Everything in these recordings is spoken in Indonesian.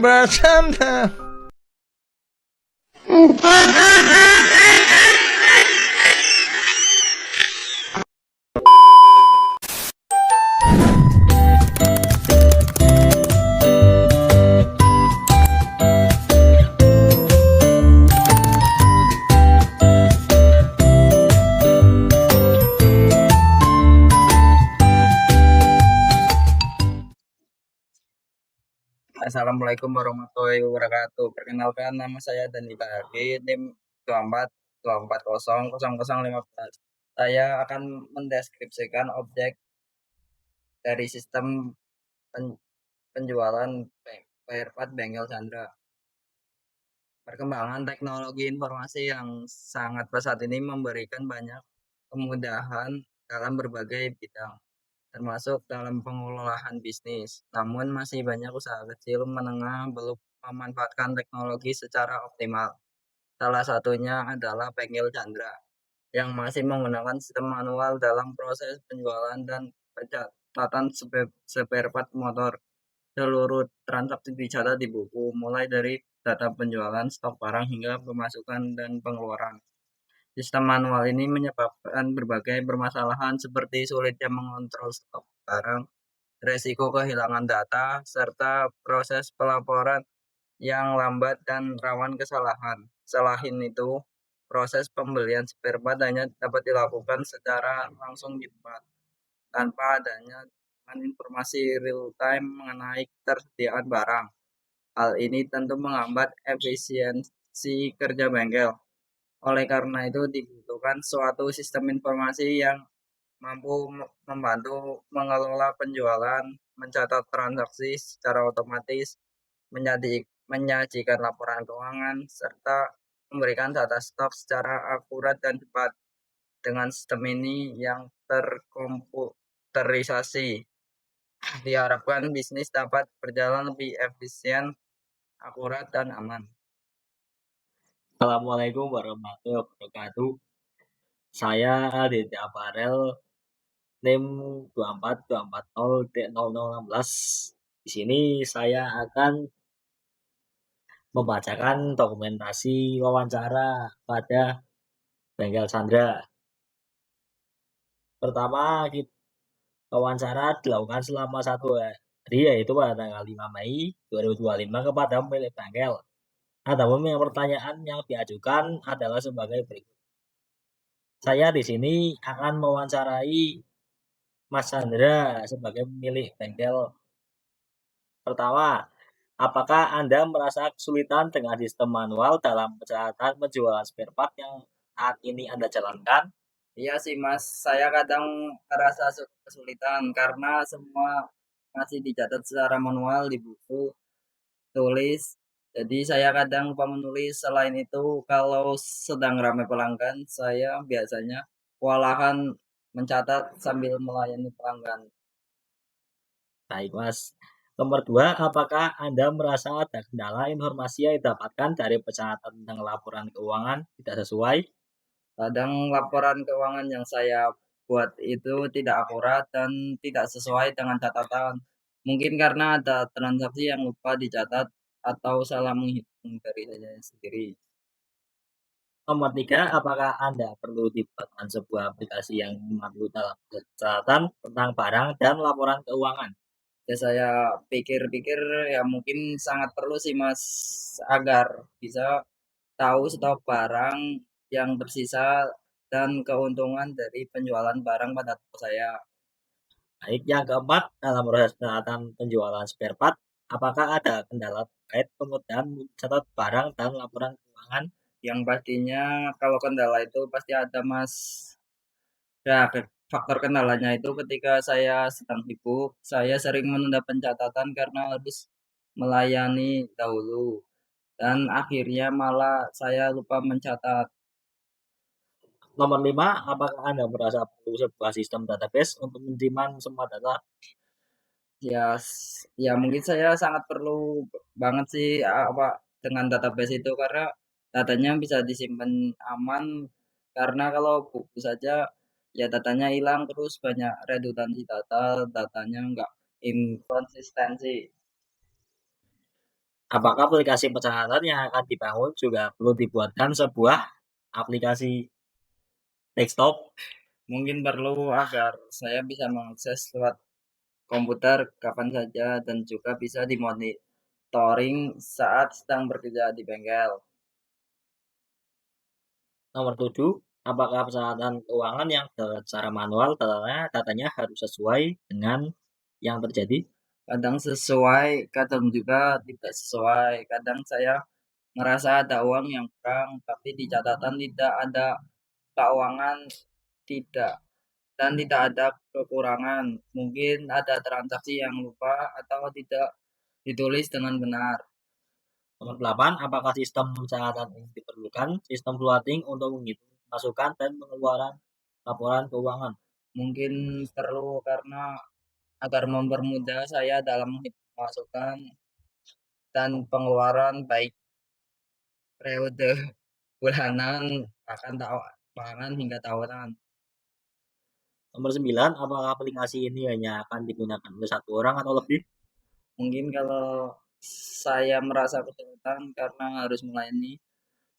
bercanda. Assalamualaikum warahmatullahi wabarakatuh. Perkenalkan, nama saya Dani Bahagi, NIM 2424000015. Saya akan mendeskripsikan objek dari sistem penjualan spare part bengkel Chandra. Perkembangan teknologi informasi yang sangat pesat ini memberikan banyak kemudahan dalam berbagai bidang, termasuk dalam pengelolaan bisnis. Namun masih banyak usaha kecil menengah belum memanfaatkan teknologi secara optimal. Salah satunya adalah bengkel Chandra yang masih menggunakan sistem manual dalam proses penjualan dan pencatatan spare part motor. Seluruh transaksi dicatat di buku, mulai dari data penjualan, stok barang, hingga pemasukan dan pengeluaran. Sistem manual ini menyebabkan berbagai permasalahan seperti sulitnya mengontrol stok barang, resiko kehilangan data, serta proses pelaporan yang lambat dan rawan kesalahan. Selain itu, proses pembelian spare part hanya dapat dilakukan secara langsung di tempat, tanpa adanya informasi real time mengenai ketersediaan barang. Hal ini tentu menghambat efisiensi kerja bengkel. Oleh karena itu, dibutuhkan suatu sistem informasi yang mampu membantu mengelola penjualan, mencatat transaksi secara otomatis, menyajikan laporan keuangan, serta memberikan data stok secara akurat dan cepat. Dengan sistem ini yang terkomputerisasi, diharapkan bisnis dapat berjalan lebih efisien, akurat, dan aman. Assalamualaikum warahmatullahi wabarakatuh. Saya Aditya Aparel, NIM 242400D0016. Di sini saya akan membacakan dokumentasi wawancara pada bengkel Chandra. Pertama, wawancara dilakukan selama 1 hari, yaitu pada tanggal 5 Mei 2025 kepada pemilik bengkel. Adapun pertanyaan yang diajukan adalah sebagai berikut. Saya di sini akan mewawancarai Mas Chandra sebagai pemilik bengkel. Pertama, apakah Anda merasa kesulitan dengan sistem manual dalam pencatatan penjualan spare part yang saat ini Anda jalankan? Iya sih Mas, saya kadang merasa kesulitan karena semua masih dicatat secara manual di buku tulis. Jadi saya kadang lupa menulis. Selain itu, kalau sedang ramai pelanggan, saya biasanya kewalahan mencatat sambil melayani pelanggan. Baik, Mas. Nomor 2, apakah Anda merasa ada kendala informasi yang didapatkan dari pencatatan tentang laporan keuangan tidak sesuai? Kadang laporan keuangan yang saya buat itu tidak akurat dan tidak sesuai dengan catatan. Mungkin karena ada transaksi yang lupa dicatat atau salah menghitung dari saya sendiri. Nomor 3, apakah Anda perlu dibuatkan sebuah aplikasi yang memandu dalam pencatatan tentang barang dan laporan keuangan? Ya saya pikir-pikir ya mungkin sangat perlu sih Mas agar bisa tahu stok barang yang tersisa dan keuntungan dari penjualan barang pada toko saya. Baik, yang keempat, dalam proses pencatatan penjualan spare part, apakah ada kendala terkait kemudahan mencatat barang dan laporan keuangan? Yang pastinya kalau kendala itu pasti ada Mas. Ya, faktor kendalanya itu ketika saya sedang sibuk, saya sering menunda pencatatan karena harus melayani dahulu. Dan akhirnya malah saya lupa mencatat. Nomor 5, apakah Anda merasa perlu sebuah sistem database untuk menyimpan semua data? Ya, ya mungkin saya sangat perlu banget sih apa dengan database itu karena datanya bisa disimpan aman karena kalau buku saja ya datanya hilang terus banyak redundansi datanya nggak inkonsistensi. Apakah aplikasi pencatatan yang akan dibangun juga perlu dibuatkan sebuah aplikasi desktop? Mungkin perlu agar saya bisa mengakses lewat komputer kapan saja dan juga bisa dimonitoring saat sedang bekerja di bengkel. Nomor 7, apakah pencatatan keuangan yang secara manual datanya harus sesuai dengan yang terjadi? Kadang sesuai, kadang juga tidak sesuai. Kadang saya merasa ada uang yang kurang, tapi di catatan tidak ada keuangan, tidak dan tidak ada kekurangan. Mungkin ada transaksi yang lupa atau tidak ditulis dengan benar. Nomor 8, apakah sistem pencatatan ini diperlukan sistem floating untuk menghitung masukan dan pengeluaran laporan keuangan? Mungkin perlu karena agar mempermudah saya dalam menghitung masukan dan pengeluaran baik periode bulanan, bahkan hingga tahunan. Nomor 9, apakah aplikasi ini hanya akan digunakan oleh satu orang atau lebih? Mungkin kalau saya merasa kesulitan karena harus melayani,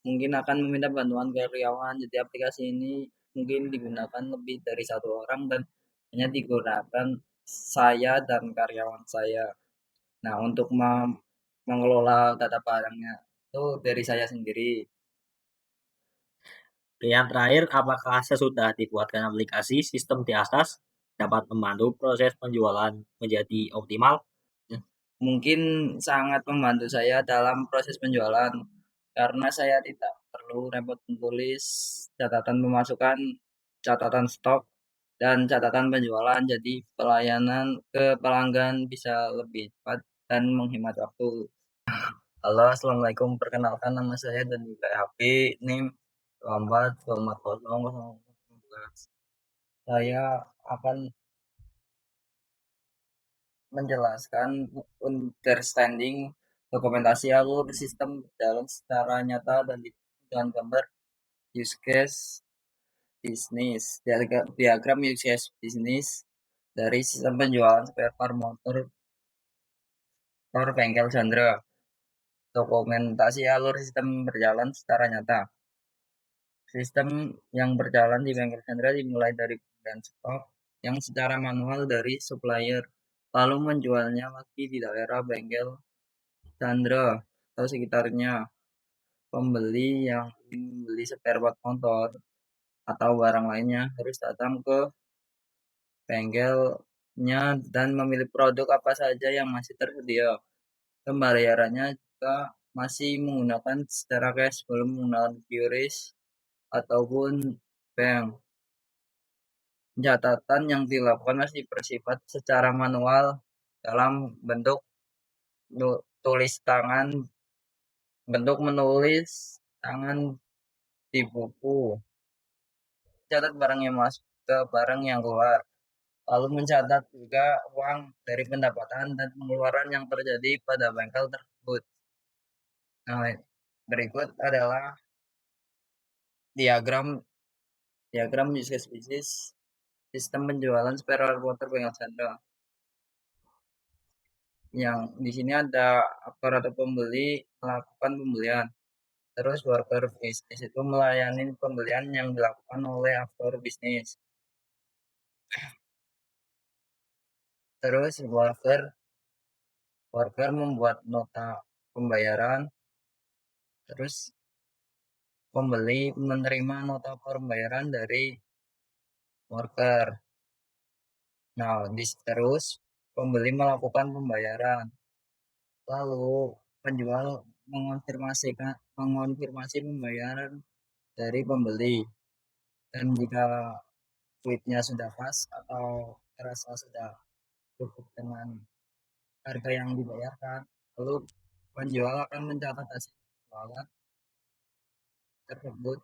mungkin akan meminta bantuan karyawan. Jadi aplikasi ini mungkin digunakan lebih dari satu orang dan hanya digunakan saya dan karyawan saya. Nah, untuk mengelola data barangnya itu dari saya sendiri. Yang terakhir, apakah sesudah dibuatkan aplikasi sistem di atas dapat membantu proses penjualan menjadi optimal? Mungkin sangat membantu saya dalam proses penjualan karena saya tidak perlu repot menulis catatan pemasukan, catatan stok, dan catatan penjualan. Jadi pelayanan ke pelanggan bisa lebih cepat dan menghemat waktu. Halo, assalamualaikum. Perkenalkan nama saya dan juga HP NIM 24240011. Saya akan menjelaskan understanding dokumentasi alur sistem berjalan secara nyata dan dengan gambar use case bisnis. Diagram use case bisnis dari sistem penjualan spare part motor bengkel Chandra. Dokumentasi alur sistem berjalan secara nyata. Sistem yang berjalan di bengkel Chandra dimulai dari pembelian stok yang secara manual dari supplier, lalu menjualnya lagi di daerah bengkel Chandra atau sekitarnya. Pembeli yang ingin membeli spare part motor atau barang lainnya harus datang ke bengkelnya dan memilih produk apa saja yang masih tersedia. Pembayarannya juga masih menggunakan secara cash, belum menggunakan QRIS ataupun bank. Pencatatan yang dilakukan masih bersifat secara manual dalam bentuk tulis tangan, bentuk menulis tangan di buku. Catat barang yang masuk ke barang yang keluar. Lalu mencatat juga uang dari pendapatan dan pengeluaran yang terjadi pada bengkel tersebut. Nah, berikut adalah diagram diagram use case bisnis sistem penjualan spare motor bengkel Chandra. Yang di sini ada aktor atau pembeli melakukan pembelian. Terus worker bisnis itu melayani pembelian yang dilakukan oleh aktor bisnis. Terus worker membuat nota pembayaran. Terus pembeli menerima nota pembayaran dari worker. Nah, terus pembeli melakukan pembayaran. Lalu penjual mengonfirmasi pembayaran dari pembeli. Dan jika duitnya sudah pas atau terasa sudah cukup dengan harga yang dibayarkan, lalu penjual akan mencatat hasil penjualan tersebut.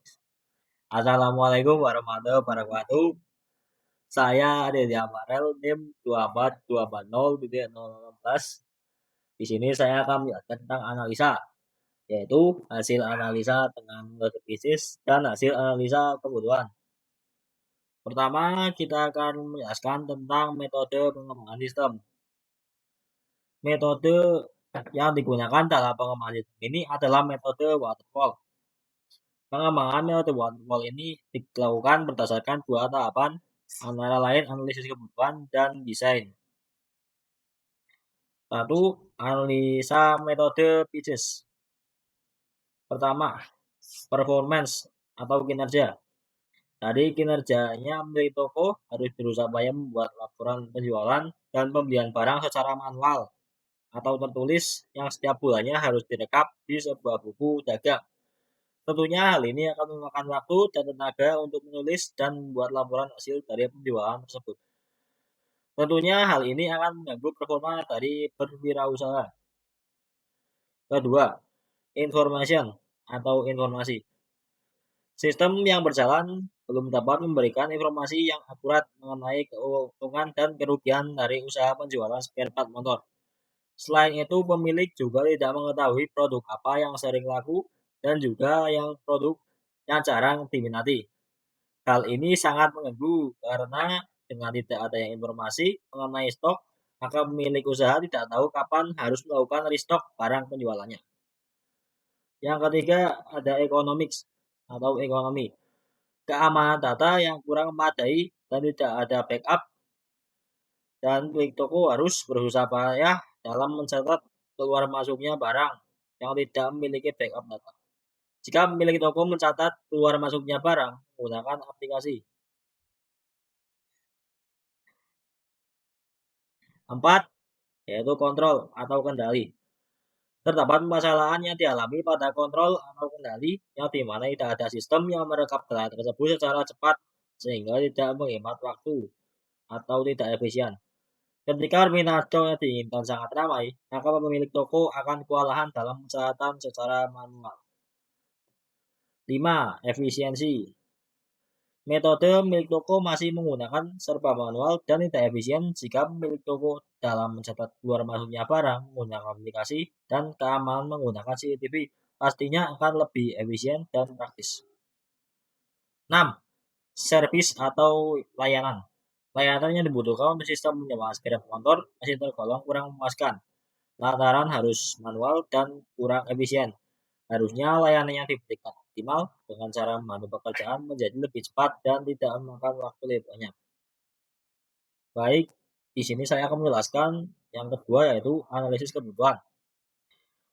Assalamualaikum warahmatullahi wabarakatuh. Saya Dede Amarel, NIM 24240.016. Di sini saya akan menjelaskan tentang analisa, yaitu hasil analisa dengan metode bisnis dan hasil analisa kebutuhan. Pertama, kita akan menjelaskan tentang metode pengembangan sistem. Metode Yang digunakan dalam pengembangan sistem ini adalah metode waterfall. Pengembangan metode waterfall ini dilakukan berdasarkan dua tahapan, antara lain analisis kebutuhan dan desain. Satu, analisa metode PICES. Pertama, performance atau kinerja. Dari kinerjanya pemilik toko harus berusaha membuat laporan penjualan dan pembelian barang secara manual atau tertulis yang setiap bulannya harus direkap di sebuah buku dagang. Tentunya hal ini akan memakan waktu dan tenaga untuk menulis dan membuat laporan hasil dari penjualan tersebut. Tentunya hal ini akan mengganggu performa dari berwirausaha. Kedua, information atau informasi. Sistem yang berjalan belum dapat memberikan informasi yang akurat mengenai keuntungan dan kerugian dari usaha penjualan spare part motor. Selain itu, pemilik juga tidak mengetahui produk apa yang sering laku dan juga yang produk yang jarang diminati. Hal ini sangat mengganggu karena dengan tidak adanya informasi mengenai stok, maka pemilik usaha tidak tahu kapan harus melakukan restock barang penjualannya. Yang ketiga, ada economics atau ekonomi. Keamanan data yang kurang memadai dan tidak ada backup, dan pemilik toko harus berusaha payah dalam mencatat keluar masuknya barang yang tidak memiliki backup data. Jika pemilik toko mencatat keluar masuknya barang menggunakan aplikasi. 4. Yaitu kontrol atau kendali. Terdapat permasalahan yang dialami pada kontrol atau kendali yang dimana tidak ada sistem yang merekap data tersebut secara cepat sehingga tidak menghemat waktu atau tidak efisien. Ketika permintaan stok yang diinginkan sangat ramai, maka pemilik toko akan kewalahan dalam pencatatan secara manual. 5. Efisiensi. Metode milik toko masih menggunakan serba manual dan tidak efisien jika pemilik toko dalam mencatat keluar masuknya barang menggunakan aplikasi dan keamanan menggunakan CCTV pastinya akan lebih efisien dan praktis. 6. Servis atau layanan. Layanan yang dibutuhkan untuk sistem penyewaan spare motor masih tergolong kurang memuaskan lantaran harus manual dan kurang efisien. Harusnya layanan yang diberikan optimal dengan cara memandu pekerjaan menjadi lebih cepat dan tidak memakan waktu lebih banyak. Baik, di sini saya akan menjelaskan yang kedua yaitu analisis kebutuhan.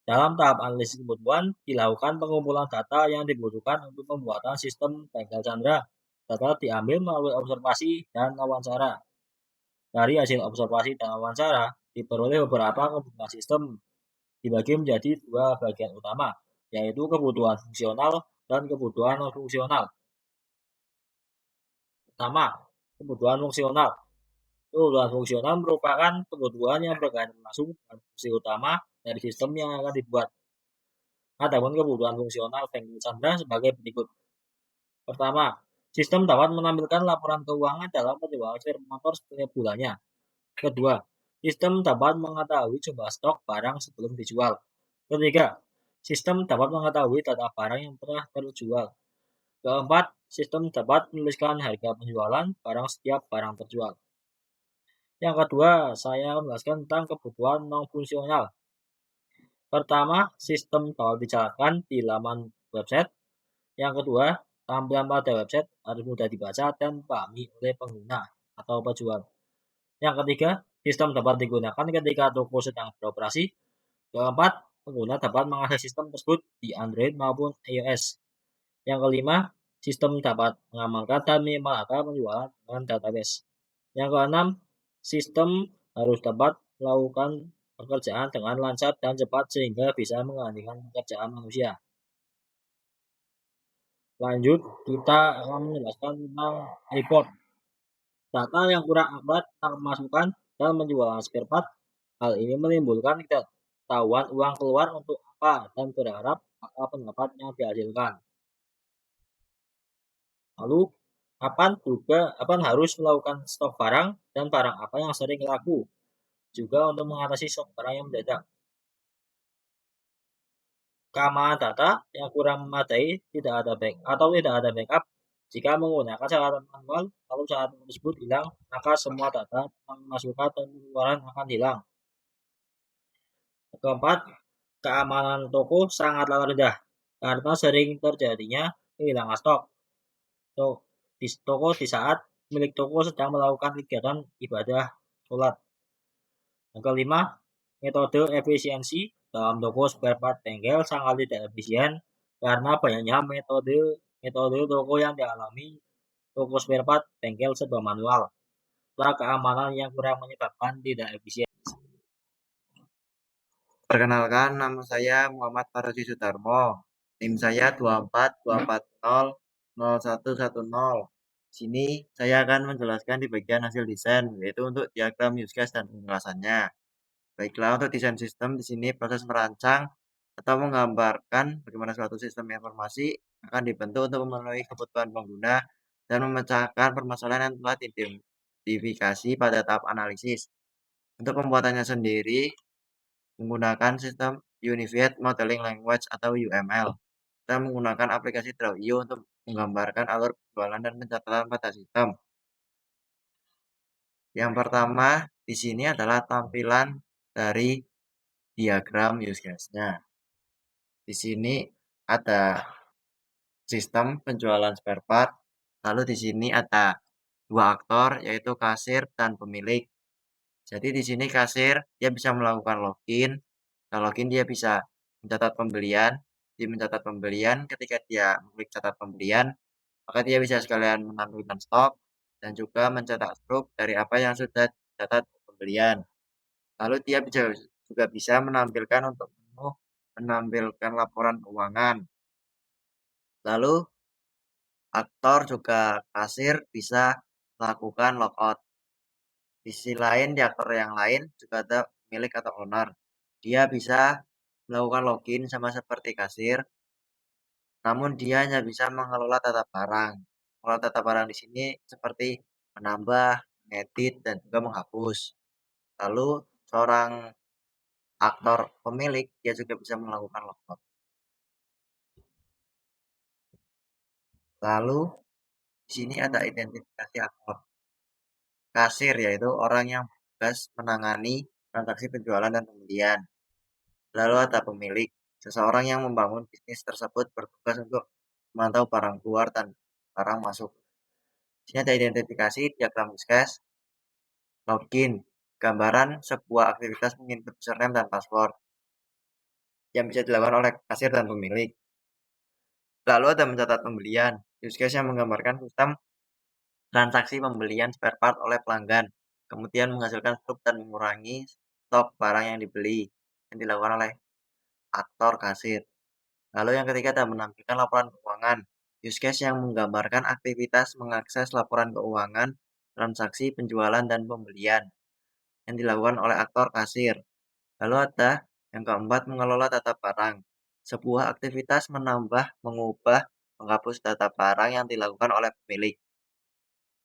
Dalam tahap analisis kebutuhan, dilakukan pengumpulan data yang dibutuhkan untuk pembuatan sistem bengkel candra. Data diambil melalui observasi dan wawancara. Dari hasil observasi dan wawancara, diperoleh beberapa kebutuhan sistem dibagi menjadi dua bagian utama, yaitu kebutuhan fungsional dan kebutuhan non-fungsional. Pertama, kebutuhan fungsional. Kebutuhan fungsional merupakan kebutuhan yang berkaitan langsung dengan fungsi utama dari sistem yang akan dibuat. Adapun kebutuhan fungsional bengkel candra sebagai berikut. Pertama, sistem dapat menampilkan laporan keuangan dalam penjualan spare motor setiap bulannya. Kedua, sistem dapat mengetahui jumlah stok barang sebelum dijual. Ketiga, sistem dapat mengetahui data barang yang pernah terjual. Keempat, sistem dapat menuliskan harga penjualan barang setiap barang terjual. Yang kedua, saya menjelaskan tentang kebutuhan non-fungsional. Pertama, sistem dapat dijalankan di laman website. Yang kedua, tampilan pada website harus mudah dibaca dan dipahami oleh pengguna atau penjual. Yang ketiga, sistem dapat digunakan ketika toko sedang beroperasi. Keempat, pengguna dapat mengakses sistem tersebut di Android maupun iOS. Yang kelima, sistem dapat mengamankan dan menyimpan penjualan dengan database. Yang keenam, sistem harus dapat melakukan pekerjaan dengan lancar dan cepat sehingga bisa menggantikan pekerjaan manusia. Lanjut, kita akan menjelaskan tentang report. Data yang kurang akurat tentang pemasukan dan penjualan spare part. Hal ini menimbulkan ketidaktahuan uang keluar untuk apa dan berharap apa pendapat yang dihasilkan. Lalu, kapan harus melakukan stok barang dan barang apa yang sering laku. Juga untuk mengatasi stok barang yang mendadak. Keamanan data yang kurang memadai tidak ada backup. Jika menggunakan catatan manual, lalu catatan tersebut hilang, maka semua data tentang masukan dan pengeluaran akan hilang. Keempat, keamanan toko sangatlah rendah karena sering terjadinya kehilangan stok toko di saat milik toko sedang melakukan kegiatan ibadah sholat. Yang kelima, metode efisiensi dalam toko spare part bengkel sangat tidak efisien karena banyaknya metode metode toko yang dialami toko spare part bengkel serba manual. Setelah keamanan yang kurang menyebabkan tidak efisien. Perkenalkan, nama saya Muhammad Faroji Sutarmo. Tim saya 242400110. Sini saya akan menjelaskan di bagian hasil desain, yaitu untuk diagram use case dan penjelasannya. Baiklah, untuk desain sistem di sini proses merancang atau menggambarkan bagaimana suatu sistem informasi akan dibentuk untuk memenuhi kebutuhan pengguna dan memecahkan permasalahan yang telah diidentifikasi pada tahap analisis. Untuk pembuatannya sendiri, menggunakan sistem Unified Modeling Language atau UML. Kita menggunakan aplikasi Draw.io untuk menggambarkan alur penjualan dan pencatatan pada sistem. Yang pertama, di sini adalah tampilan dari diagram use case-nya. Di sini ada sistem penjualan spare part, lalu di sini ada dua aktor, yaitu kasir dan pemilik. Jadi di sini kasir dia bisa melakukan login. Nah, login dia bisa mencatat pembelian. Di mencatat pembelian, ketika dia mengklik catat pembelian, maka dia bisa sekalian menampilkan stok dan juga mencetak struk dari apa yang sudah dicatat pembelian. Lalu dia juga bisa menampilkan untuk menu, menampilkan laporan keuangan. Lalu aktor juga kasir bisa melakukan logout. Di sisi lain, di aktor yang lain juga ada pemilik atau owner. Dia bisa melakukan login sama seperti kasir, namun dia hanya bisa mengelola data barang. Mengelola data barang di sini seperti menambah, mengedit, dan juga menghapus. Lalu seorang aktor pemilik dia juga bisa melakukan logout. Lalu di sini ada identifikasi aktor. Kasir yaitu orang yang bertugas menangani transaksi penjualan dan pembelian. Lalu ada pemilik, seseorang yang membangun bisnis tersebut bertugas untuk memantau barang keluar dan barang masuk. Di sini ada identifikasi, diagram use case, login, gambaran sebuah aktivitas menginput username dan password yang bisa dilakukan oleh kasir dan pemilik. Lalu ada mencatat pembelian, use case yang menggambarkan sistem transaksi pembelian spare part oleh pelanggan, kemudian menghasilkan stok dan mengurangi stok barang yang dibeli yang dilakukan oleh aktor kasir. Lalu yang ketiga ada menampilkan laporan keuangan. Use case yang menggambarkan aktivitas mengakses laporan keuangan, transaksi penjualan dan pembelian yang dilakukan oleh aktor kasir. Lalu ada yang keempat mengelola data barang. Sebuah aktivitas menambah, mengubah, menghapus data barang yang dilakukan oleh pemilik.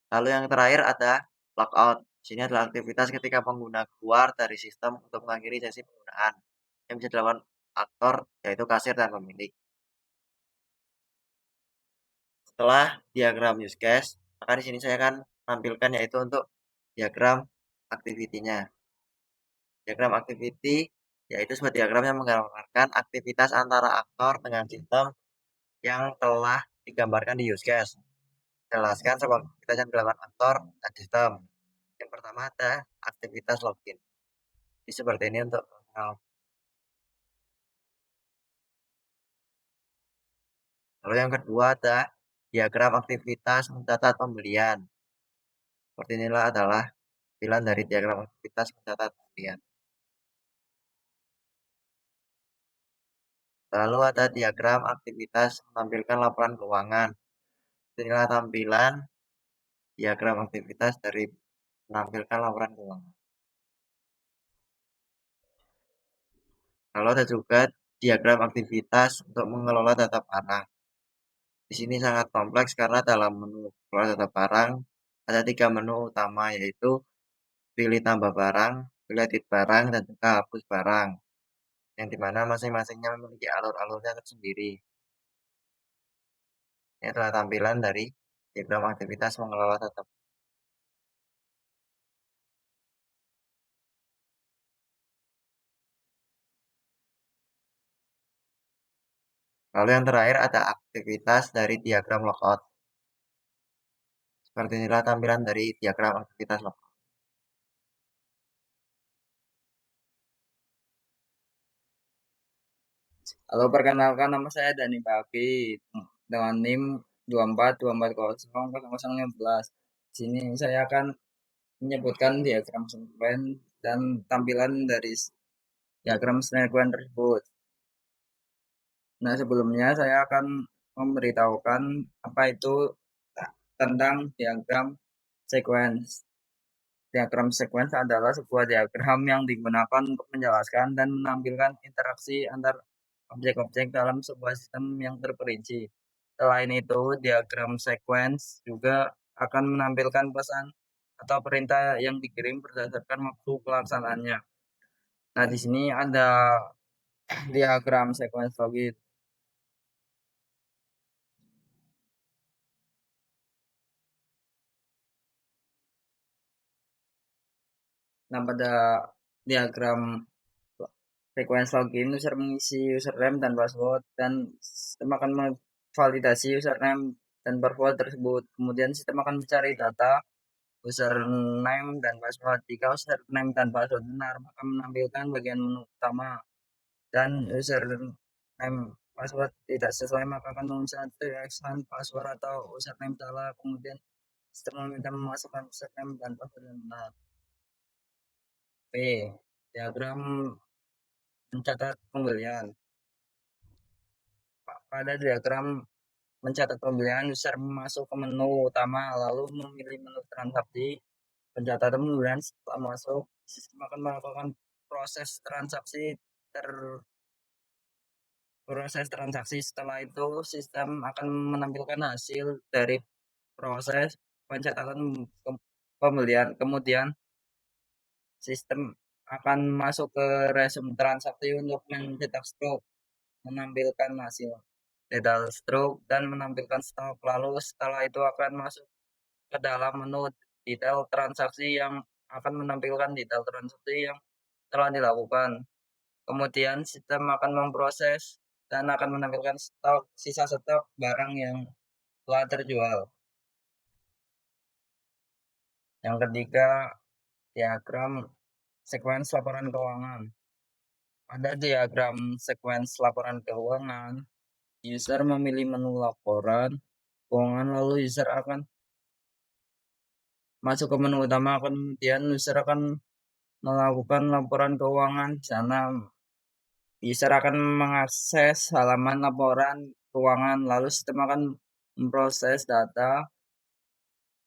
Lalu yang terakhir ada logout. Di sini adalah aktivitas ketika pengguna keluar dari sistem untuk mengakhiri sesi penggunaan yang bisa dilakukan aktor yaitu kasir dan pemilik. Setelah diagram use case, maka di sini saya akan tampilkan yaitu untuk diagram activity-nya. Diagram activity yaitu sebuah diagram yang menggambarkan aktivitas antara aktor dengan sistem yang telah digambarkan di use case. Jelaskan sebuah aktivitas yang dilakukan aktor dan sistem. Yang pertama ada aktivitas login. Jadi seperti ini untuk lalu yang kedua ada diagram aktivitas mencatat pembelian. Seperti inilah adalah tampilan dari diagram aktivitas mencatat pembelian. Lalu ada diagram aktivitas menampilkan laporan keuangan. Inilah tampilan diagram aktivitas dari menampilkan laporan keuangan. Lalu ada juga diagram aktivitas untuk mengelola data barang. Di sini sangat kompleks karena dalam menu mengelola data barang ada 3 menu utama yaitu pilih tambah barang, pilih edit barang, dan juga hapus barang. Yang dimana masing-masingnya memiliki alur-alurnya tersendiri. Ini adalah tampilan dari diagram aktivitas mengelola data. Lalu yang terakhir ada aktivitas dari diagram lookout. Seperti inilah tampilan dari diagram aktivitas lookout. Halo, perkenalkan nama saya Dani Baki dengan NIM 2424000015. Di sini saya akan menyebutkan diagram sequence dan tampilan dari diagram sequence tersebut. Nah, sebelumnya saya akan memberitahukan apa itu tentang diagram sequence. Diagram sequence adalah sebuah diagram yang digunakan untuk menjelaskan dan menampilkan interaksi antar objek-objek dalam sebuah sistem yang terperinci. Selain itu, diagram sequence juga akan menampilkan pesan atau perintah yang dikirim berdasarkan waktu pelaksanaannya. Nah, di sini ada diagram sequence logit. Nah, pada diagram sequence login, user mengisi username dan password, dan sistem akan memvalidasi username dan password tersebut. Kemudian sistem akan mencari data username dan password. Jika username dan password benar, maka menampilkan bagian menu utama, dan username password tidak sesuai, maka akan menyelesaikan password atau username salah. Kemudian sistem meminta memasukkan username dan password yang benar. P. Diagram mencatat pembelian. Pada diagram mencatat pembelian, user masuk ke menu utama lalu memilih menu transaksi. Pencatatan pembelian setelah masuk, sistem akan melakukan proses transaksi setelah itu sistem akan menampilkan hasil dari proses pencatatan pembelian. Kemudian sistem akan masuk ke resume transaksi untuk mencetak stroke, menampilkan hasil detail stroke, dan menampilkan stok. Lalu setelah itu akan masuk ke dalam menu detail transaksi yang akan menampilkan detail transaksi yang telah dilakukan. Kemudian sistem akan memproses dan akan menampilkan sisa stok barang yang telah terjual. Yang ketiga, diagram sequence laporan keuangan. Pada diagram sequence laporan keuangan, user memilih menu laporan keuangan, lalu user akan masuk ke menu utama, kemudian user akan melakukan laporan keuangan. Di sana user akan mengakses halaman laporan keuangan, lalu sistem akan memproses data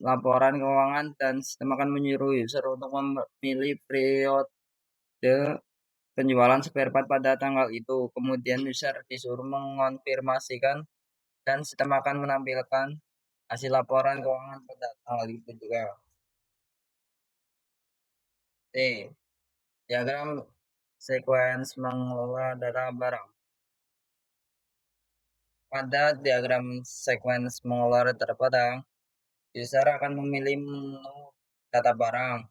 laporan keuangan, dan sistem akan menyuruh user untuk memilih periode penjualan spare part pada tanggal itu. Kemudian user disuruh mengonfirmasikan, dan sistem akan menampilkan hasil laporan keuangan pada tanggal itu juga. D. Diagram sequence mengelola data barang. Pada diagram sequence mengelola data barang, user akan memilih menu data barang.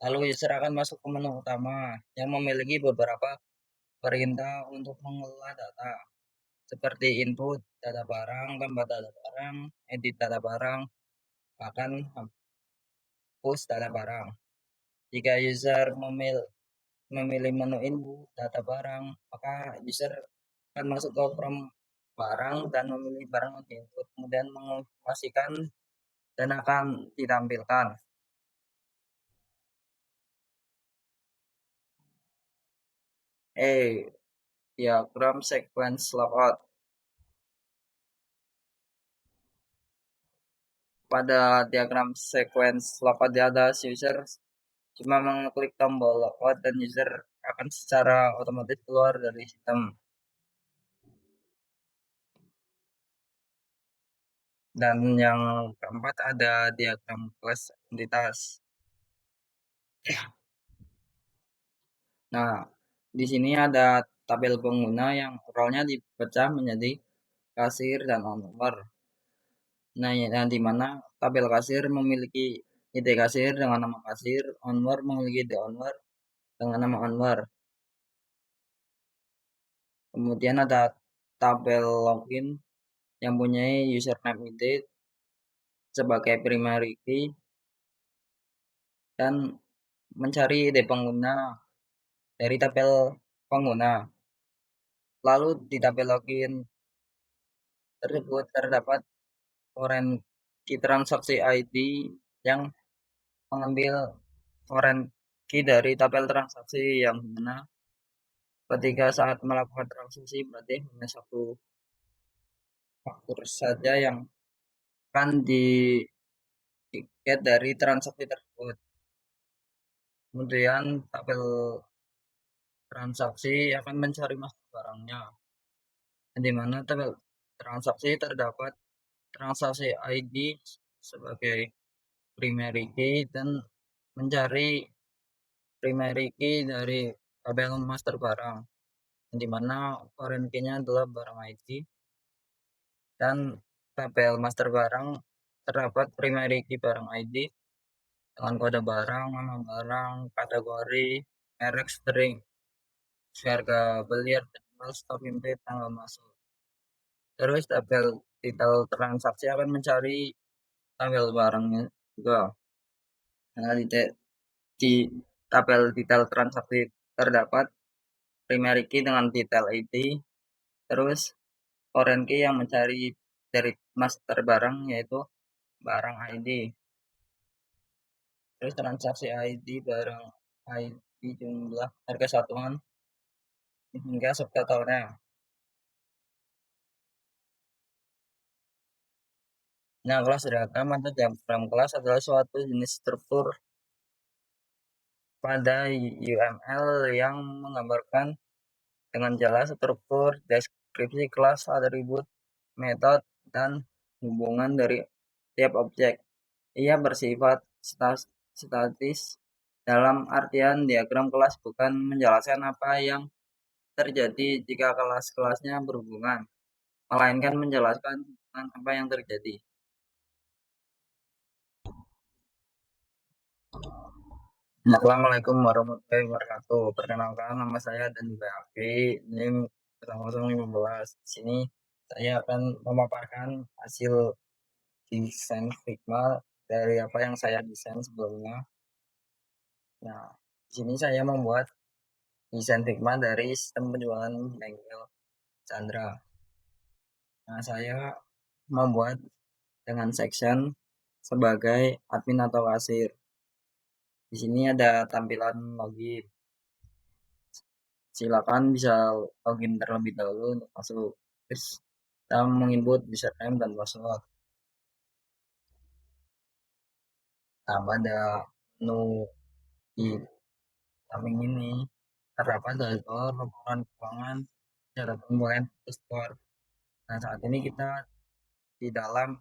Lalu user akan masuk ke menu utama yang memiliki beberapa perintah untuk mengelola data, seperti input data barang, tambah data barang, edit data barang, bahkan hapus data barang. Jika user memilih menu input data barang, maka user akan masuk ke from barang dan memilih barang yang diinput, kemudian mengonfirmasikan dan akan ditampilkan. Diagram sequence lookout. Pada diagram sequence lookout di atas, user cuma mengklik tombol lookout dan user akan secara otomatis keluar dari sistem. Dan yang keempat ada diagram kelas entitas. Nah, di sini ada tabel pengguna yang role-nya dipecah menjadi kasir dan owner. Nah, yang di mana tabel kasir memiliki ID kasir dengan nama kasir, owner memiliki ID owner dengan nama owner. Kemudian ada tabel login yang punya username ID sebagai primary key dan mencari ID pengguna dari tabel pengguna. Lalu di tabel login tersebut terdapat foreign key transaksi ID yang mengambil foreign key dari tabel transaksi yang mana ketika saat melakukan transaksi berarti hanya satu faktur saja yang akan di-get dari transaksi tersebut. Kemudian tabel transaksi akan mencari master barangnya, di mana tabel transaksi terdapat transaksi ID sebagai primary key dan mencari primary key dari tabel master barang, di mana foreign key-nya adalah barang ID dan tabel master barang terdapat primary key barang ID dengan kode barang, nama barang, kategori, merek, string, harga beli, jual, stop import, tanggal masuk. Terus tabel detail transaksi akan mencari tabel barangnya juga. Nah, di tabel detail transaksi terdapat primary key dengan detail ID, terus foreign key yang mencari dari master barang yaitu barang ID. Terus transaksi ID barang ID jumlah harga satuan hingga subtotalnya. Nah, kelas diagram atau diagram kelas adalah suatu jenis struktur pada UML yang menggambarkan dengan jelas struktur, deskripsi kelas, atribut, metode, dan hubungan dari tiap objek. Ia bersifat statis dalam artian diagram kelas bukan menjelaskan apa yang terjadi jika kelas-kelasnya berhubungan, melainkan menjelaskan hubungan apa yang terjadi. Assalamualaikum warahmatullahi wabarakatuh. Perkenalkan, nama saya dan juga Alfi. Ini 15. Di sini saya akan memaparkan hasil desain Figma dari apa yang saya desain sebelumnya. Nah, di sini saya membuat desain Figma dari sistem penjualan bengkel Chandra. Nah, saya membuat dengan section sebagai admin atau kasir. Di sini ada tampilan login. Silakan bisa login terlebih dahulu untuk masuk. Terus kita menginput username dan password. Nah, pada menu di samping ini terdapat dashboard, laporan keuangan, catatan poin, store. Nah, saat ini kita di dalam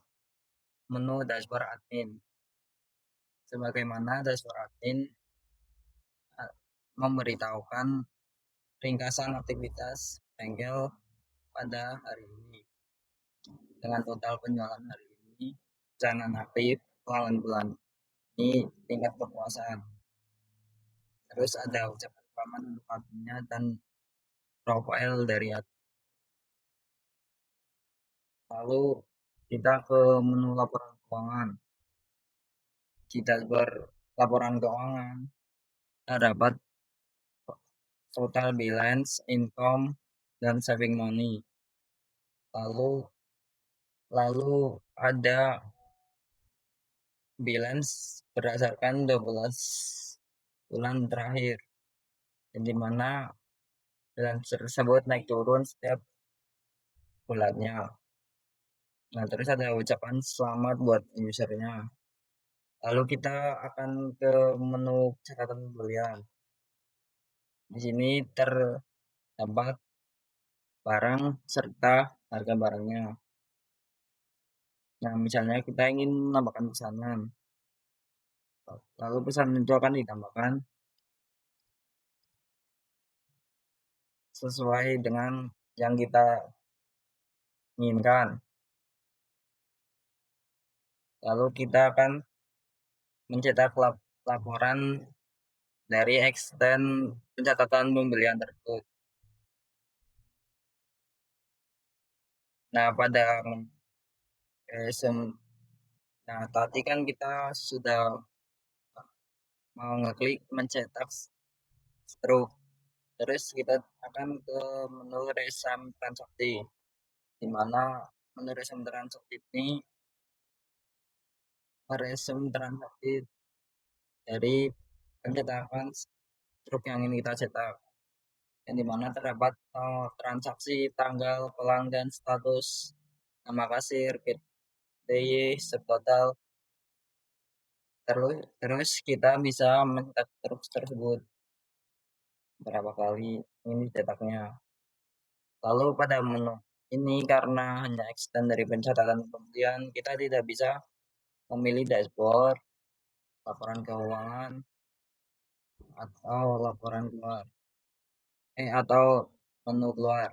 menu dashboard admin. Sebagaimana dashboard admin memberitahukan ringkasan aktivitas bengkel pada hari ini dengan total penjualan hari ini, pesanan aktif, pelanggan bulan ini, tingkat kepuasan. Terus ada ucapan selamat untuk adminnya dan profil dari admin. Lalu kita ke menu laporan keuangan. Di dashboard laporan keuangan terdapat total balance, income, dan saving money. Lalu ada balance berdasarkan 12 bulan terakhir, di mana balance tersebut naik turun setiap bulannya. Nah, terus ada ucapan selamat buat usernya. Lalu kita akan ke menu catatan pembelian. Di sini terdapat barang serta harga barangnya. Nah, misalnya kita ingin menambahkan pesanan. Lalu pesanan itu akan ditambahkan sesuai dengan yang kita inginkan. Lalu kita akan mencetak laporan dari extend pencatatan pembelian tersebut. Nah, pada nah tadi kan kita sudah mau ngeklik mencetak stroke. Terus kita akan ke menu resam transaksi, di mana menu resam transaksi ini meresum transaksi dari pencetakan stroke yang ingin kita cetak, yang dimana terdapat transaksi, tanggal, pelanggan, status, nama kasir, PDY, subtotal. Terus kita bisa mencetak stroke tersebut berapa kali ini dicetaknya. Lalu pada menu ini karena hanya extend dari pencatatan pembelian, kita tidak bisa memilih dashboard, laporan keuangan, atau laporan keluar, atau menu keluar.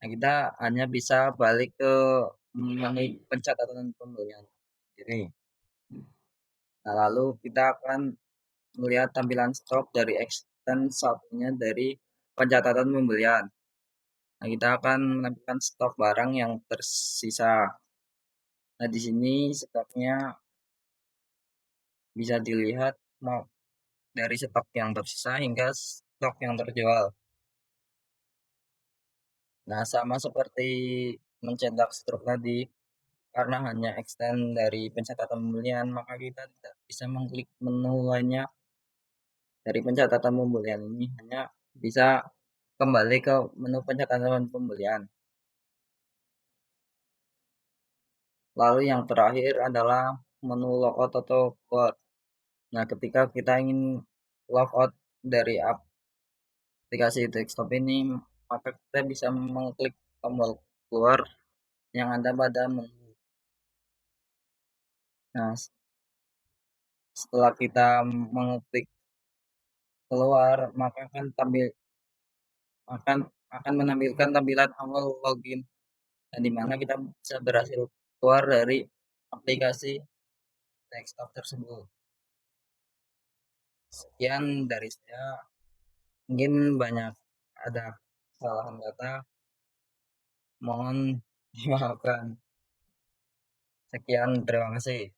Nah, kita hanya bisa balik ke menu pencatatan pembelian sendiri. Nah, lalu kita akan melihat tampilan stok dari extend satunya dari pencatatan pembelian. Nah, kita akan menampilkan stok barang yang tersisa. Nah, di sini stoknya bisa dilihat mau dari stok yang tersisa hingga stok yang terjual. Nah, sama seperti mencetak stok tadi, karena hanya extend dari pencatatan pembelian, maka kita tidak bisa mengklik menu lainnya dari pencatatan pembelian ini, hanya bisa kembali ke menu pencatatan pembelian. Lalu yang terakhir adalah menu logout atau keluar. Nah, ketika kita ingin logout dari aplikasi desktop ini, maka kita bisa mengklik tombol keluar yang ada pada menu. Nah, setelah kita mengklik keluar, maka akan akan menampilkan tampilan awal login, dan di mana kita bisa berhasil keluar dari aplikasi desktop tersebut. Sekian dari saya, mungkin banyak ada kesalahan kata, mohon dimaafkan. Sekian, terima kasih.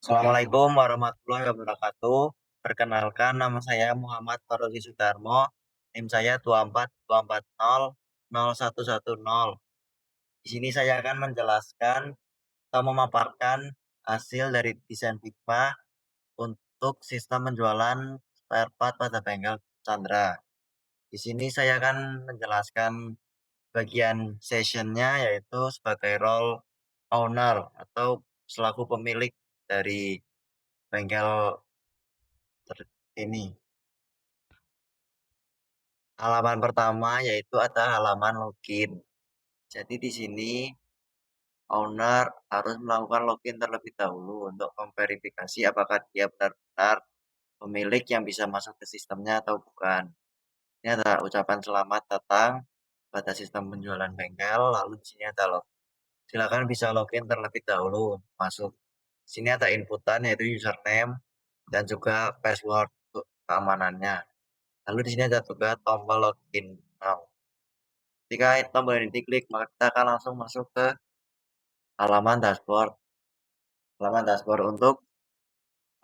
Assalamualaikum warahmatullahi wabarakatuh. Perkenalkan, nama saya Muhammad Farozi Sudarmo. NIM saya 242400110. Di sini saya akan menjelaskan atau memaparkan hasil dari desain Figma untuk sistem penjualan spare part pada bengkel Chandra. Di sini saya akan menjelaskan bagian sessionnya, yaitu sebagai role owner atau selaku pemilik dari bengkel ini. Halaman pertama yaitu ada halaman login. Jadi di sini owner harus melakukan login terlebih dahulu untuk memverifikasi apakah dia benar-benar pemilik yang bisa masuk ke sistemnya atau bukan. Ini ada ucapan selamat datang pada sistem penjualan bengkel, lalu di sini ada log. Silakan bisa login terlebih dahulu masuk. Sini ada inputan yaitu username dan juga password untuk keamanannya. Lalu di sini ada juga tombol login now. Jika tombol ini diklik, maka kita akan langsung masuk ke halaman dashboard. Halaman dashboard untuk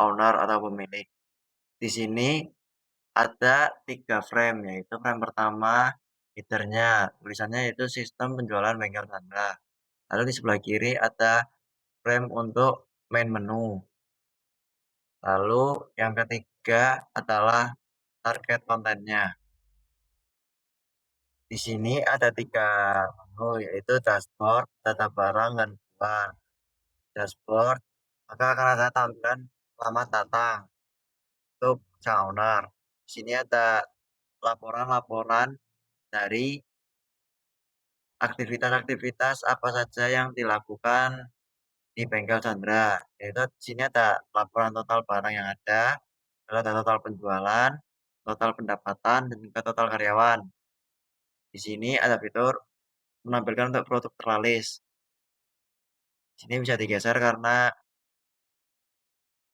owner atau pemilik. Di sini ada 3 frame, yaitu frame pertama headernya, tulisannya yaitu sistem penjualan bengkel Chandra. Lalu di sebelah kiri ada frame untuk main menu. Lalu yang ketiga adalah target kontennya. Di sini ada 3 menu, yaitu dashboard, data barang, dan keluar. Dashboard, maka akan ada tampilan selamat datang untuk sang owner. Di sini ada laporan-laporan dari aktivitas-aktivitas apa saja yang dilakukan di bengkel Chandra. Yaitu di sini ada laporan total barang yang ada, ada total penjualan, total pendapatan, dan juga total karyawan. Di sini ada fitur menampilkan untuk produk terlaris. Di sini bisa digeser karena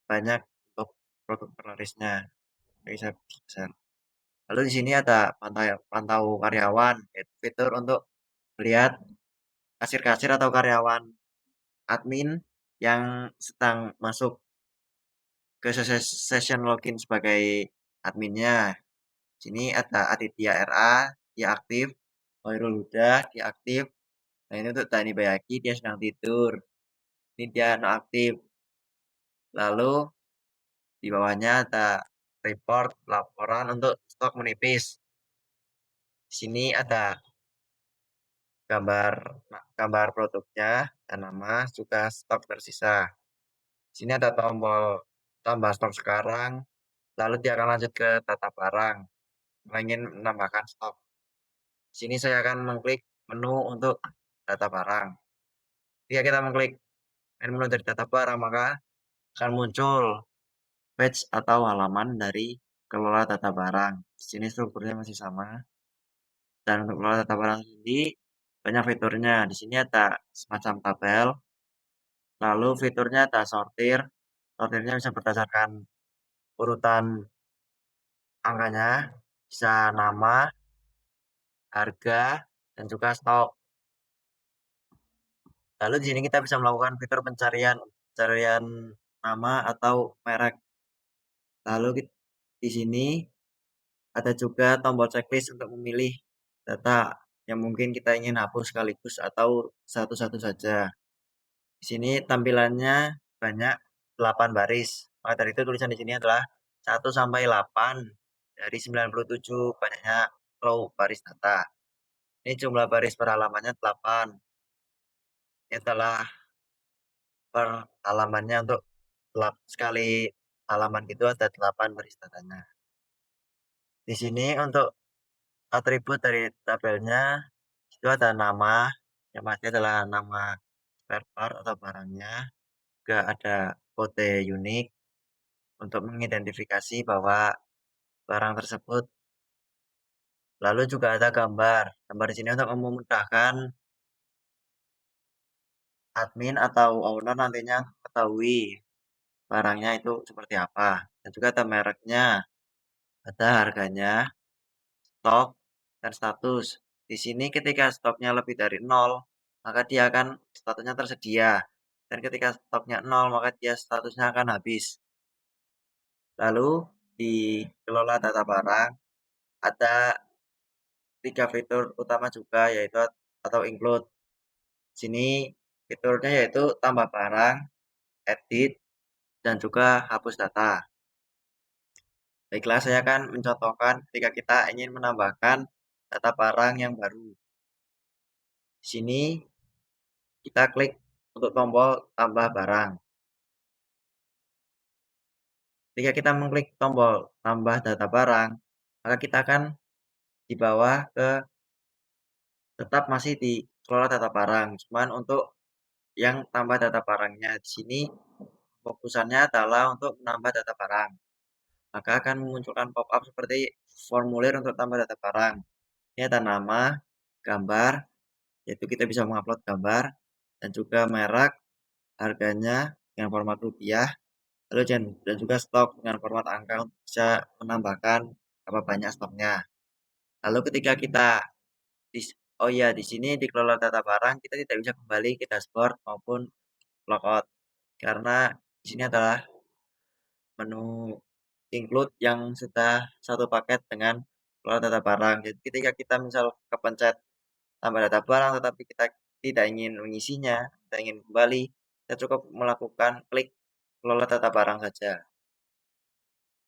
banyak untuk produk terlarisnya. Jadi saya geser. Lalu di sini ada pantau karyawan, yaitu fitur untuk melihat kasir-kasir atau karyawan admin yang sedang masuk ke session login sebagai adminnya. Sini ada Aditya RA, dia aktif. Hoirul Huda, dia aktif. Nah ini untuk Tani Bayaki, dia sedang tidur. Ini dia non aktif. Lalu di bawahnya ada report, laporan untuk stok menipis. Di sini ada gambar gambar produknya dan nama juga stok tersisa. Di sini ada tombol tambah stok sekarang, lalu dia akan lanjut ke data barang. Ingin menambahkan stok. Di sini saya akan mengklik menu untuk data barang. Jika kita mengklik menu dari data barang, maka akan muncul page atau halaman dari kelola data barang. Di sini strukturnya masih sama. Dan untuk kelola data barang sendiri banyak fiturnya. Di sini ada semacam tabel. Lalu fiturnya ada sortir. Sortirnya bisa berdasarkan urutan angkanya, bisa nama, harga, dan juga stok. Lalu di sini kita bisa melakukan fitur pencarian nama atau merek. Lalu di sini ada juga tombol checklist untuk memilih data yang mungkin kita ingin hapus sekaligus atau satu-satu saja. Di sini tampilannya banyak 8 baris. Maka dari itu tulisan di sini adalah 1 sampai 8 dari 97 banyaknya row baris data. Ini jumlah baris per halamannya 8. Ini adalah per halamannya untuk sekali halaman gitu ada 8 baris datanya. Di sini untuk atribut dari tabelnya itu ada nama, yang pasti adalah nama spare part atau barangnya. Juga ada kode unik untuk mengidentifikasi bahwa barang tersebut. Lalu juga ada gambar. Gambar di sini untuk memudahkan admin atau owner nantinya ketahui barangnya itu seperti apa. Dan juga ada mereknya, ada harganya, stok, dan status. Di sini ketika stoknya lebih dari 0, maka dia akan statusnya tersedia. Dan ketika stoknya 0, maka dia statusnya akan habis. Lalu di kelola data barang ada 3 fitur utama juga yaitu atau include. Sini fiturnya yaitu tambah barang, edit, dan juga hapus data. Baiklah, saya akan mencontohkan ketika kita ingin menambahkan data barang yang baru. Di sini kita klik untuk tombol tambah barang. Ketika kita mengklik tombol tambah data barang, maka kita akan dibawa ke tetap masih di kelola data barang. Cuman untuk yang tambah data barangnya di sini fokusannya adalah untuk menambah data barang. Maka akan memunculkan pop-up seperti formulir untuk tambah data barang. Ini ada nama, gambar, yaitu kita bisa mengupload gambar, dan juga merek, harganya dengan format rupiah, lalu dan juga stok dengan format angka untuk bisa menambahkan berapa banyak stoknya. Lalu ketika kita oh iya di sini dikelola data barang kita tidak bisa kembali ke dashboard maupun logout karena di sini adalah menu include yang sudah satu paket dengan kelola data barang. Jadi ketika kita misal kepencet tambah data barang tetapi kita tidak ingin mengisinya, kita ingin kembali, kita cukup melakukan klik kelola data barang saja.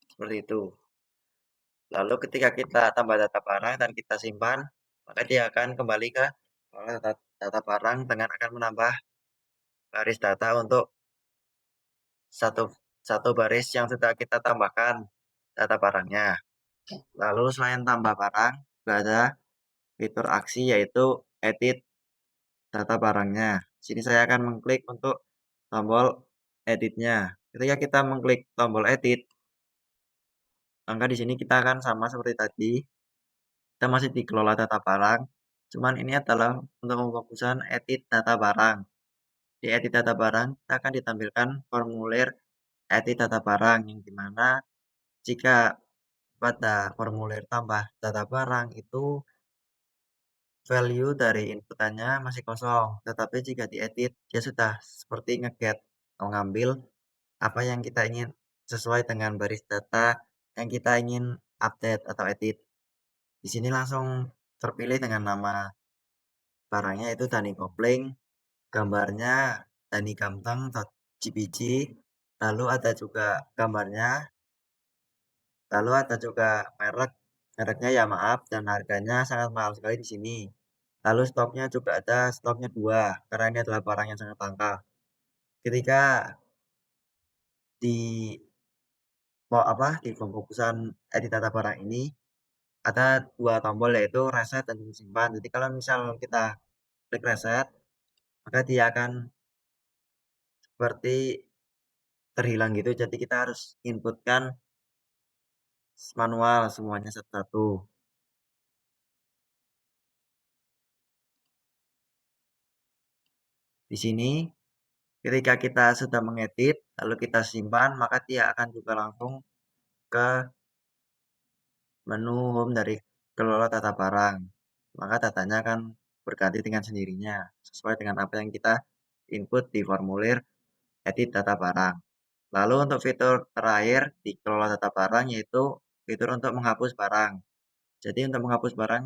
Seperti itu. Lalu ketika kita tambah data barang dan kita simpan, maka dia akan kembali ke kelola data barang dengan akan menambah baris data untuk satu baris yang sudah kita tambahkan data barangnya. Lalu selain tambah barang, juga ada fitur aksi yaitu edit data barangnya. Sini saya akan mengklik untuk tombol editnya. Ketika kita mengklik tombol edit, maka di sini kita akan sama seperti tadi. Kita masih dikelola data barang. Cuman ini adalah untuk pemfokusan edit data barang. Di edit data barang, kita akan ditampilkan formulir edit data barang yang dimana jika pada formulir tambah data barang itu value dari inputannya masih kosong, tetapi jika diedit dia sudah seperti ngeget mengambil apa yang kita ingin sesuai dengan baris data yang kita ingin update atau edit. Di sini langsung terpilih dengan nama barangnya itu Dani Kopling, gambarnya Dani Ganteng.jpg, lalu ada juga gambarnya, lalu ada juga mereknya ya maaf, dan harganya sangat mahal sekali di sini. Lalu stoknya juga ada stoknya 2, karena ini adalah barang yang sangat langka. Ketika di di pemfokusan edit data barang ini ada 2 tombol yaitu reset dan simpan. Jadi kalau misal kita klik reset, maka dia akan seperti terhilang gitu. Jadi kita harus inputkan manual semuanya satu-satu. Di sini ketika kita sudah mengedit lalu kita simpan, maka dia akan juga langsung ke menu home dari kelola tata barang. Maka datanya akan berganti dengan sendirinya sesuai dengan apa yang kita input di formulir edit data barang. Lalu untuk fitur terakhir di kelola data barang yaitu fitur untuk menghapus barang. Jadi untuk menghapus barang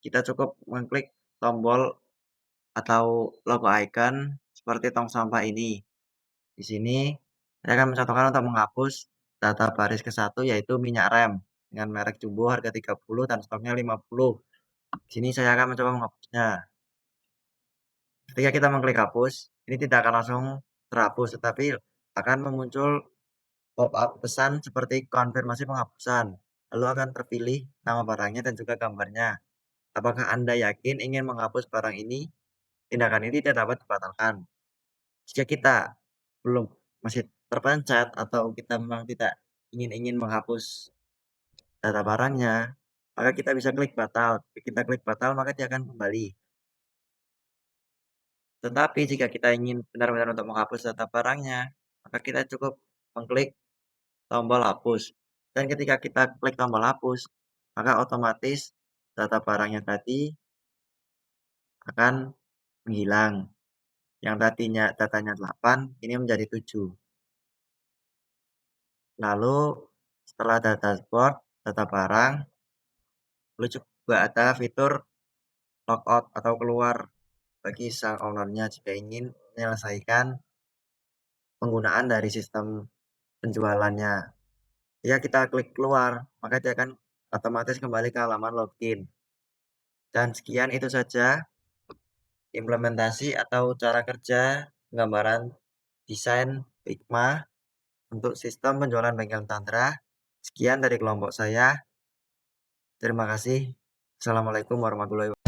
kita cukup mengklik tombol atau logo icon seperti tong sampah ini. Di sini saya akan mencontohkan untuk menghapus data baris ke-1 yaitu minyak rem dengan merek Jumbo harga 30 dan stoknya 50. Di sini saya akan mencoba menghapusnya. Ketika kita mengklik hapus, ini tidak akan langsung terhapus tetapi akan memuncul pop-up pesan seperti konfirmasi penghapusan. Lalu akan terpilih nama barangnya dan juga gambarnya. Apakah Anda yakin ingin menghapus barang ini? Tindakan ini tidak dapat dibatalkan. Jika kita belum masih terpencet atau kita memang tidak ingin menghapus data barangnya, maka kita bisa klik batal. Jika kita klik batal, maka dia akan kembali. Tetapi jika kita ingin benar-benar untuk menghapus data barangnya, maka kita cukup mengklik tombol hapus. Dan ketika kita klik tombol hapus, maka otomatis data barangnya tadi akan menghilang. Yang tadinya datanya 8, ini menjadi 7. Lalu setelah data dashboard, data barang, lalu juga ada fitur logout atau keluar bagi sang ownernya jika ingin menyelesaikan penggunaan dari sistem penjualannya. Jika kita klik keluar, maka dia akan otomatis kembali ke halaman login. Dan sekian itu saja implementasi atau cara kerja gambaran desain Figma untuk sistem penjualan bengkel Tantra. Sekian dari kelompok saya. Terima kasih. Assalamualaikum warahmatullahi wabarakatuh.